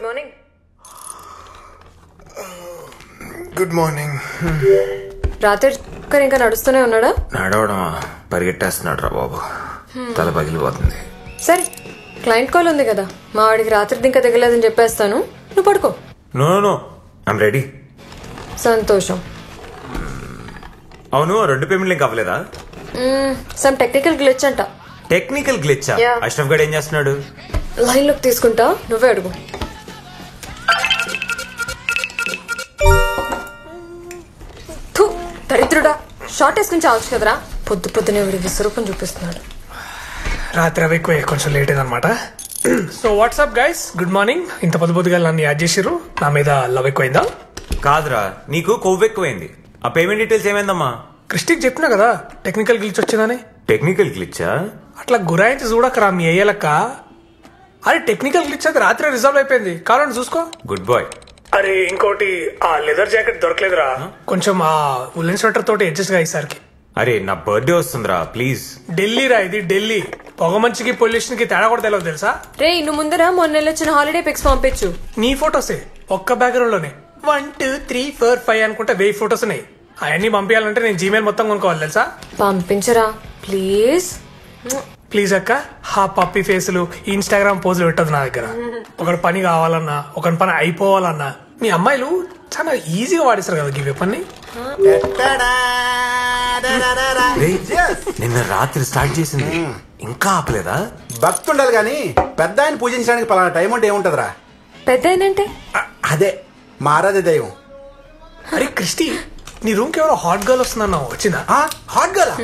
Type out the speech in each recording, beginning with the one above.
Morning. Good morning. రాత్రి ఇంకా నడుస్తూనే ఉన్నాడా? నడవడమా, పరిగెట్టేస్తున్నాడు రా బాబు. తల పగిలిపోతుంది. సరే, క్లయింట్ కాల్ ఉంది కదా, మా వాడికి రాత్రి ఇంకా దిగలేదని చెప్పేస్తాను, నువ్వు పడుకో. No no, I'm ready. సంతోషం. అవును, 2 పేమెంట్లు ఇంకా అవ్వలేదా? సమ్ టెక్నికల్ గ్లిచ్ అంట. Technical glitch? అష్రఫ్ గడ్ ఏం చేస్తున్నాడు? లైన్ లోకి తీసుకుంటా, నువ్వే అడుగు. దరిద్రుడా, షార్ట్ వేసుకుని చావచ్చు కదరా. పొద్దునే వీడి విశ్వరూపం చూపిస్తున్నాడు. రాత్రి అవి ఎక్కువ, కొంచెం లేట్ అయిందనమాట. So WhatsApp guys, good morning. ఇంత పొద్దుగా నన్ను యాడ్ చేసిర్రు, నా మీద లవ్ ఎక్కువైందా? కాదురా, నీకు కొవ్వు ఎక్కువైంది. ఆ పేమెంట్ డీటెయిల్స్ ఏమైందమ్మా? క్రిస్టిక్ చెప్పినా కదా టెక్నికల్ గ్లిచ్ వచ్చిందని. టెక్నికల్ గ్లిచ్చా? అట్లా గురాయించి చూడకరా మీ అయ్యలక్క. అరే టెక్నికల్ గ్లిచ్ అది రాత్రి రిజాల్వ్ అయిపోయింది, కావాలని చూసుకో. Good boy. అరే ఇంకోటి, ఆ లెదర్ జాకెట్ దొరకలేదురా, కొంచెం ఆ ఉల్లెన్ స్వెటర్ తోటి అడ్జస్ట్ గా ఈసారికి. అరే నా బర్త్డే వస్తుందిరా, ప్లీజ్. ఢిల్లీ రా ఇది, ఢిల్లీ. పొగ మంచికి పొల్యూషన్ కి తేడా కూడా తెలియదు తెలుసా? రే, నువ్వు ముందర మొన్న వచ్చిన హాలిడే పిక్స్ పంపించు. నీ ఫొటోసే ఒక్క బ్యాక్గ్రౌండ్ లోనే 1 2 3 4 5 అనుకుంటే 1000 ఫొటోస్ ఉన్నాయి. అవన్నీ పంపించాలంటే నేను జీమెయిల్ మొత్తం కొనుక్కోవాలి తెలుసా? పంపించరా ప్లీజ్. ప్లీజ్ అక్క, హా పప్పి ఫేసులు ఇన్స్టాగ్రామ్ పోజులు పెట్టదు నా దగ్గర. ఒకటి పని కావాలన్నా, ఒకటి పని అయిపోవాలన్నా మీ అమ్మాయిలు చాలా ఈజీగా వాడిస్తారు కదా ఈ పని. నిన్న రాత్రి స్టార్ట్ చేసింది, ఇంకా ఆపలేదా? భక్తి ఉండాలి గాని పెద్ద ఆయన పూజించడానికి పలానా టైం అంటే ఏముంటదిరా? పెద్ద ఏంటంటే అదే మారాదే దైవం. అరే క్రిస్టి, నీ రూమ్ కి ఎవరో హాట్ గర్ల్ వస్తుందన్నావు, వచ్చిందా? హాట్ గర్ల్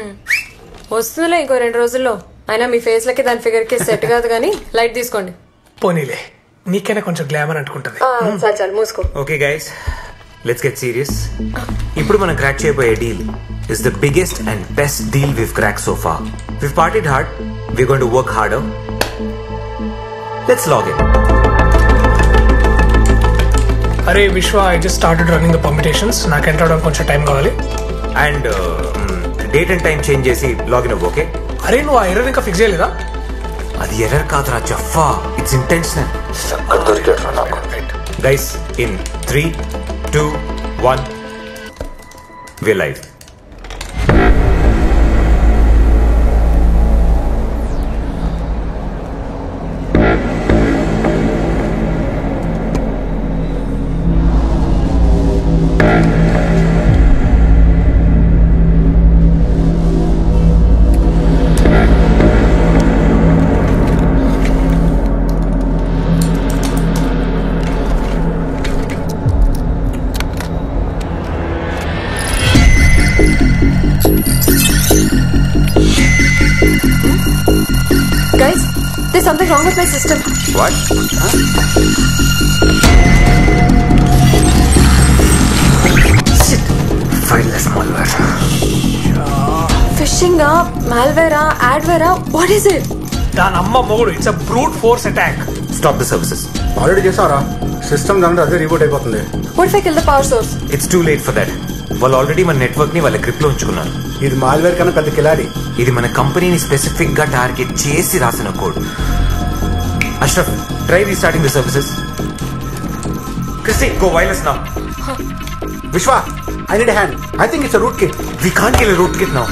వస్తుందిలే ఇంకో 2 రోజుల్లో. అయినా మీ ఫేస్ లకి దాని ఫిగర్ కి సెట్ కాదు కానీ లైట్ తీసుకోండి. పోనీలే, నీకైనా కొంచెం గ్లామర్ అంటుకుంటది. చాలు మూసుకో. Okay guys, let's get serious. ఇప్పుడు మనం క్రాక్ చేయబోయే deal is the biggest and best deal we've crack so far. We've partied hard, we going to work harder. Let's log in. అరే Vishwa, I just started running the competitions. నాకు enter అవడానికి కొంచెం time కావాలి. And date and time change చేసి login అవ్వు, okay? అరే నువ్వు ఆ ఎర్రర్ ఇంకా ఫిక్స్ చేయలేదా? అది ఎర్రర్ కాదురా Jaffa, it's intentional. Guys, in 3 2 1 we live. Guys, there's something wrong with my system. What? Shit. Fileless malware. Phishing malware adware, what is it? దాని అమ్మ మొగుడు, it's a brute force attack. Stop the services. Already చేసావరా? System దాంట్లో అదే reboot అయిపోతుంది. What if I kill the power source? It's too late for that. వాళ్ళు already మన network ని వాళ్ళ గ్రిప్ లో ఉంచుకున్నారు. ఇది మాల్వేర్ కన్నా పెద్ద కిలాడి. ఇది మన కంపెనీని స్పెసిఫిక్ గా టార్గెట్ చేసి రాసిన code. Ashraf, try restarting the services. Christy, go wireless now. Vishwa, I need hand. I think it's rootkit. We can't kill rootkit now.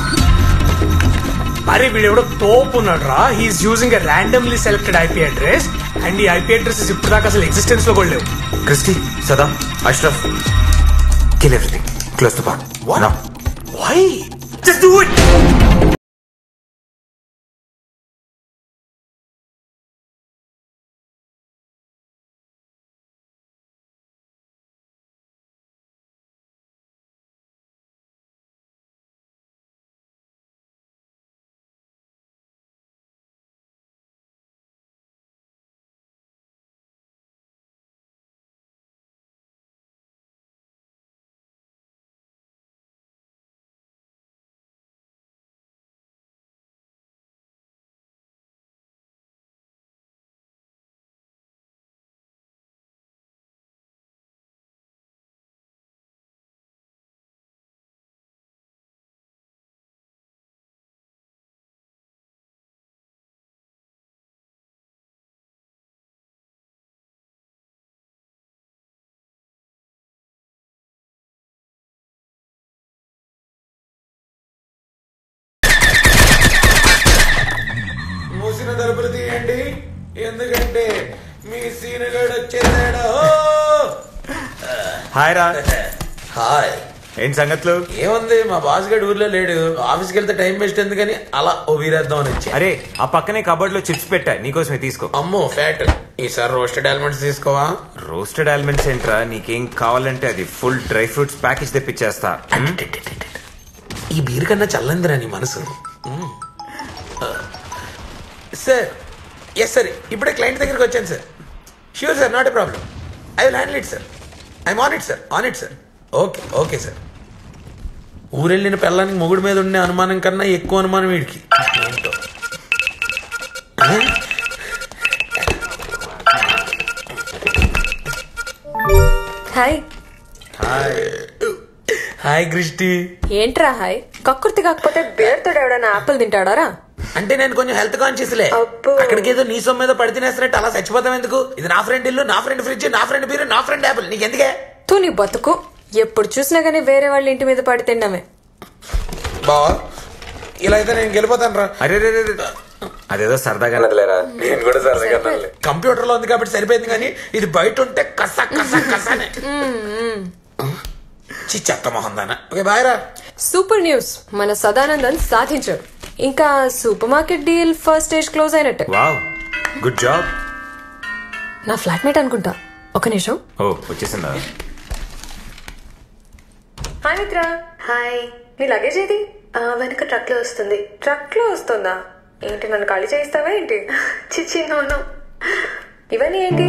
అరే వీడెవడో తోపు ఉన్నాడు రా. He's using a randomly selected IP address and ఈ IP addresses ఇప్పుడు దాకా అసలు existence లో కూడా లేవు. క్రిస్టి, సదా, Ashraf, kill everything. Close the pod. What? Now. Why? Just do it! ఎందుకంటే మీ సీనుగాడు వచ్చేసాడు. హాయ్ రా. హాయ్. ఏంటి సంగతులు? ఏముంది, మా బాస్ గడు ఊర్లో లేడు. ఆఫీస్కి వెళ్తే టైం వేస్ట్ ఎందుకని అలా ఓ వీరేద్దాం అని వచ్చి. అరే ఆ పక్కనే కబోర్డ్ లో చిప్స్ పెట్టా, నీకోసమే తీసుకో. అమ్మో ఫ్యాట్. ఈసారి రోస్టెడ్ ఆల్మండ్స్ తీసుకోవా? రోస్టెడ్ ఆల్మండ్స్ ఏంట్రా, నీకేం కావాలంటే అది ఫుల్ డ్రై ఫ్రూట్స్ ప్యాకేజ్ తెప్పించేస్తా. ఈ బీర్ కన్నా చల్లందిరా నీ మనసు. సార్ ఎస్ సార్, ఇప్పుడే క్లయింట్ దగ్గరికి వచ్చాను sir. Sure sir, not a problem. I will handle it sir. I'm on it sir, on it sir. Okay okay sir. ఊరెళ్ళిన పిల్లానికి మొగుడు మీద ఉండే అనుమానం కన్నా ఎక్కువ అనుమానం వీడికి. ఏంటో. హాయ్. Hi Christy. ఏంట్రా హాయ్? కక్కుర్తి కాకపోతే బేర్తో ఎవడన్నా ఆపిల్ తింటాడారా? అంటే నేను కొంచెం హెల్త్ కాన్షియస్లే. అబ్బో. అక్కడికి ఏదో నీ సొమ్ము మీద పడి తినేస్తున్నట్టు అలా చచ్చిపోతాం ఎందుకు? ఇది నా ఫ్రెండ్ ఇల్లు, నా ఫ్రెండ్ ఫ్రిడ్జ్, నా ఫ్రెండ్ బీరు, నా ఫ్రెండ్ యాపిల్. నీకెందుకే? తూ నీ బతుకు. ఎప్పుడు చూసినా గానీ వేరే వాళ్ళ ఇంటి మీద పడి తిన్నామే. బావా ఇలా అయితే నేను గెలిపోతాను రా. అరే రే రే రే. అదేదో సరదాగా నదిలేరా. నేను కూడా సరదాగా కంప్యూటర్ లో ఉంది కాబట్టి సరిపోయింది, కానీ ఇది బయట ఉంటే కసా కసా కసానే. చెత్త మొహం దానా. ఓకే బాయ్ రా. సూపర్ న్యూస్, మన సదానందన్ సాధించాడు. ఇంకా supermarket deal first stage close అయినట్టే. Wow, good job. నా ఫ్లాట్మేట్ అనుకుంటా. ఒక నిమిషం. ఓ వచ్చేసిందా? హాయ్ మిత్ర. హాయ్. నీ లగేజ్ ఏది? వెనక ట్రక్ లో వస్తుంది. ట్రక్ లో వస్తుందా? ఏంటి, నన్ను ఖాళీ చేయిస్తావా ఏంటి? చిచ్చి నోను. ఇవన్నీ ఏంటి?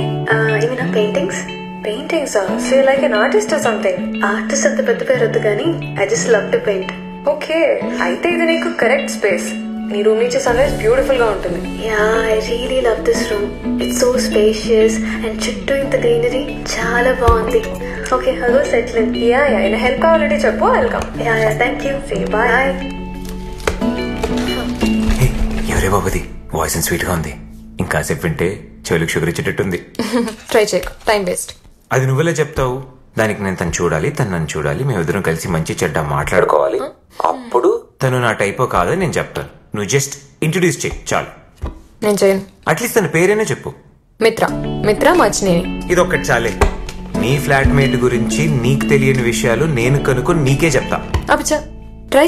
ఇవి నా paintings. Paintings. So like an artist or something? Artist అంత పెద్ద పేరు వద్దు కానీ I just love to paint. Okay, అయితే ఇది నీకు కరెక్ట్ స్పేస్. నీ రూమ్ నుంచి సన్ రైజ్ బ్యూటిఫుల్ గా ఉంటుంది. Yeah, I really love this room. It's so spacious and చుట్టూ ఇంత గ్రీనరీ చాలా బాగుంది. Okay, hello settle. Yeah yeah, ఏమైనా హెల్ప్ కావాలంటే చెప్పు, welcome. Yeah yeah, thank you. Bye. ఎవరే బాబుది? వాయిస్ అండ్ స్వీట్ గా ఉంది. ఇంకాసేపు వింటే చెవులకు షుగర్ ఇచ్చేటట్టుంది. ట్రై చేయకు, టైం వేస్ట్. అది నువ్వెలా చెప్తావు? దానికి నేను తను చూడాలి, తను నన్ను చూడాలి, మేమిద్దరం కలిసి మంచి చెడ్డ మాట్లాడుకోవాలి. అప్పుడు తను నా టైపో కాదని నేను చెప్తాను. నువ్వు జస్ట్ ఇంట్రడ్యూస్ చేయి చాలు. నేను చేయను. అట్లీస్ట్ తన పేరేనే చెప్పు. మిత్ర. మిత్ర మచ్చినేని. ఇది ఒక్కటి చాలే. నీ ఫ్లాట్మేట్ గురించి నీకు తెలియని విషయాలు నేను కనుక్కొని నీకే చెప్తా. అబ్బా, ట్రై.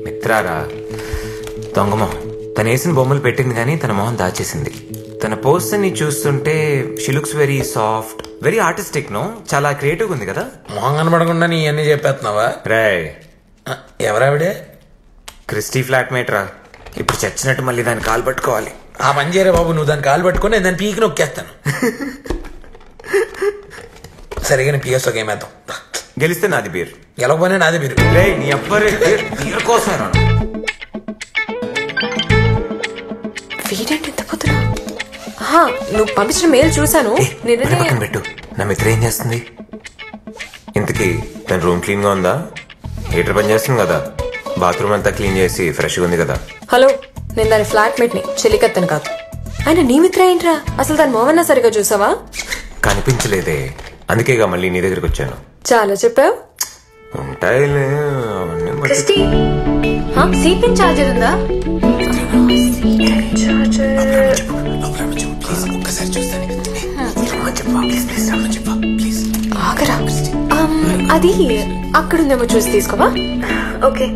మిత్రారా దొంగమోహం. తను వేసిన బొమ్మలు పెట్టింది కానీ తన మొహం దాచేసింది. తన పోస్టర్ ని చూస్తుంటే she looks very soft, very artistic. No, చాలా క్రియేటివ్ ఉంది కదా. మొహం కనబడకుండా నీ అన్ని చెప్పేస్తున్నావా? రే, ఎవరావిడే? క్రిస్టీ ఫ్లాట్మేట్ రా. ఇప్పుడు చచ్చినట్టు మళ్ళీ దాన్ని కాలు పట్టుకోవాలి. ఆ పని చేయరా బాబు. నువ్వు దాన్ని కాలు పట్టుకొని నేను దాన్ని పీకి నొక్కేస్తాను. సరిగా నేను పిఎస్ఓ గేమ్ వేద్దాం. గెలిస్తే నాది బీర్, గెలవకపోయినా నాదే మీరు. రే నీ అబ్బరే బీర్ కోసం వీడేంటి ఎంత పొద్దున? నువ్వు పంపించిన మెయిల్ చూసాను. పక్కన పెట్టు. నా మిత్ర ఏం చేస్తుంది ఇంతకీ? తన రూమ్ క్లీన్ గా ఉందా? హీటర్ పని చేస్తుంది కదా? బాత్రూమ్ అంతా క్లీన్ చేసి ఫ్రెష్ గా ఉంది కదా? హలో, నేను దాని ఫ్లాట్మేట్ ని, చెలికత్తను కాదు. ఆయన నీ మిత్ర ఏంట్రా? అసలు దాని మొహన్నా సరిగా చూసావా? కనిపించలేదే, అందుకేగా మళ్ళీ నీ దగ్గరికి వచ్చాను. చాలా చెప్పావు. ఉంటాయిలే. క్రిస్టీ, సీట్ పిన్ చార్జర్ ఉందా? ఆగరా, అది అక్కడుందేమో చూసి తీసుకోవా. ఓకే.